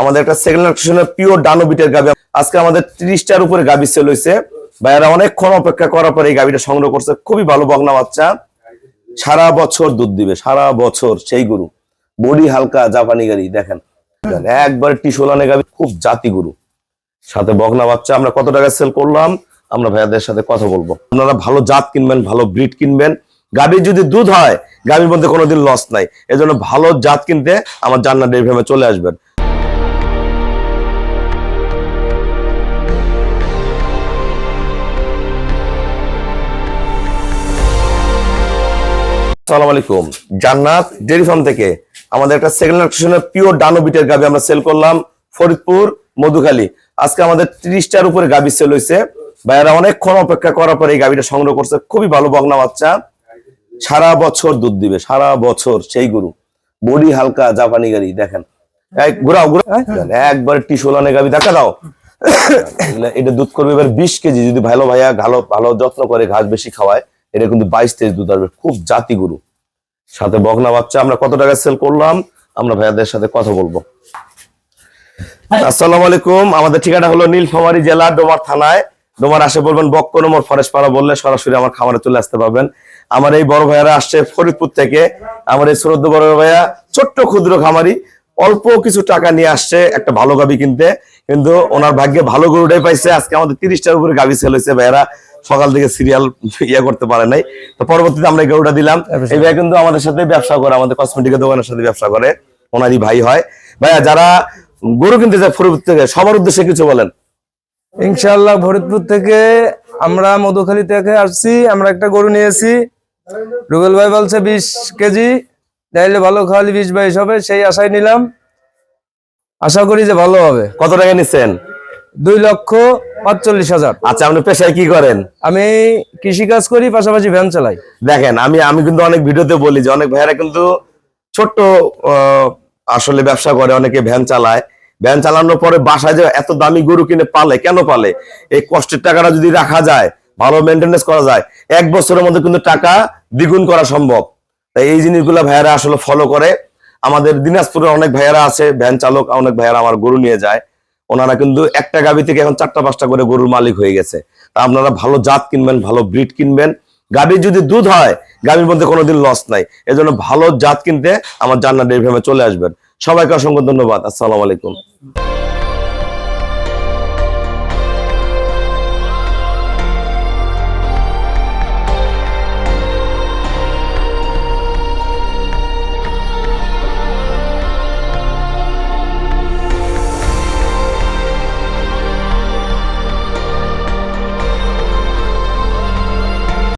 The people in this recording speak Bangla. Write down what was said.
আমাদের একটা সেকেন্ড অকশনের পিওর ডানো বিটের গাবি আজকে আমাদের 30টার উপরে গাবি সেল হইছে। ভাইয়ারা অনেকক্ষণ অপেক্ষা করার পরে এই গাবিটা সংগ্রহ করছে। খুবই ভালো বকনা বাচ্চা, সারা বছর দুধ দিবে, সারা বছর। সেই গরু, বডি হালকা জাপানি গাড়ি, দেখেন একবারে টিসোলানে গাবি, খুব জাতি গরু, সাথে বকনা বাচ্চা। আমরা কত টাকা সেল করলাম আমরা ভাইয়াদের সাথে কথা বলবো। আপনারা ভালো জাত কিনবেন, ভালো ব্রিড কিনবেন। গাবির যদি দুধ হয়, গাবির মধ্যে কোনোদিন লস নাই। এজন্য ভালো জাত কিনতে আমার জান্নাত ডেইরি ফার্মে চলে আসবেন। আসসালামু আলাইকুম। জান্নাত ডেইরি ফার্ম থেকে আমাদের একটা সেকেন্ড অকশনের পিওর ডানো বিটের গাবি আমরা সেল করলাম ফরিদপুর মধুখালী। আজকে আমাদের 30টার উপরে গাবি সেল হয়েছে। ভাইয়ারা অনেকক্ষণ অপেক্ষা করার পরে এই গাবিটা সংগ্রহ করছে। খুবই ভালো বকনা বাচ্চা, সারা বছর দুধ দিবে, সারা বছর। সেই গরু, বডি হালকা জাপানি গাড়ি, দেখেন ঘুরাও একবারে টিসোলানে গাবি, দেখা দাও। এটা দুধ করবে এবার 20 কেজি যদি ভালো ভাইয়া ভালো যত্ন করে, ঘাস বেশি খাওয়ায়, এটা কিন্তু 22-23 দুধ আসবে। খুব জাতি গরু, সাথে বকনা বাচ্চা। আমরা কত টাকা সেল করলাম আমরা ভাইয়াদের সাথে কথা বলবো। আসসালামু আলাইকুম। আমাদের ঠিকানা হলো নীলফামারী জেলা ডোমার থানায়। ডোমার আসে বলবেন বক্ক নম্বর ফরেস্টপাড়া বললে সরাসরি আমার খামারে চলে আসতে পারবেন। আমার এই বড় ভাইয়ারা আসছে ফরিদপুর থেকে। আমার এই শ্রদ্ধ বড় ভাইয়া ছোট্ট ক্ষুদ্র খামারি, অল্প কিছু টাকা নিয়ে আসছে একটা ভালো গাবি কিনতে, কিন্তু ওনার ভাগ্যে ভালো গরুটাই পাইছে। আজকে আমাদের 30টার উপরে গাবি সেল হয়েছে। ভাইয়ারা সকাল থেকে সিরিয়াল করতে পারে নাই, তো পরবর্তীতে আমরা এই গরুটা দিলাম। এই ভাই কিন্তু আমাদের সাথে ব্যবসা করে, আমাদের কসমেটিকের দোকানের সাথে ব্যবসা করে, ওনারই ভাই হয়। ভাইয়া যারা গরু কিনতে যায় ফরিদপুর থেকে, সবার উদ্দেশ্যে কিছু বলেন। ইনশাআল্লাহ ফরিদপুর থেকে আমরা মধুখালী থেকে আসছি। আমরা একটা গরু নিয়েছি, রুবেল ভাই বলছে 20 কেজি তাইলে ভালো খাওয়ালি 20-22 হবে, সেই আশায় নিলাম। আশা করি যে ভালো হবে। কত টাকা নিচ্ছেন? 2,45,000। আচ্ছা, আপনি পেশায় কি করেন? আমি কৃষি কাজ করি, পাশাপাশি ভ্যান চালাই। দেখেন, আমি কিন্তু অনেক ভিডিওতে বলি যে অনেক ভাইয়েরা কিন্তু ছোট্ট আসলে ব্যবসা করে, অনেকে ভ্যান চালায়। ভ্যান চালানোর পরে বাসায় যে এত দামি গরু কিনে পালে, কেন পালে? এই কষ্টের টাকাটা যদি রাখা যায়, ভালো মেনটেনেন্স করা যায়, 1 বছরের মধ্যে কিন্তু টাকা দ্বিগুণ করা সম্ভব। তাই এই জিনিসগুলো ভাইয়েরা আসলে ফলো করে। আমাদের দিনাজপুরে অনেক ভাইয়েরা আছে ভ্যান চালক, অনেক ভাইয়েরা আমার গরু নিয়ে যায়। ওনারা কিন্তু একটা গাবি থেকে এখন 4টা-5টা করে গরুর মালিক হয়ে গেছে। তা আপনারা ভালো জাত কিনবেন, ভালো ব্রিড কিনবেন। গাবির যদি দুধ হয়, গাবির মধ্যে কোনোদিন লস নাই। এজন্য ভালো জাত কিনতে আমার জান্নাত ডেইরি ফার্মে চলে আসবেন। সবাইকে অসংখ্য ধন্যবাদ। আসসালামু আলাইকুম।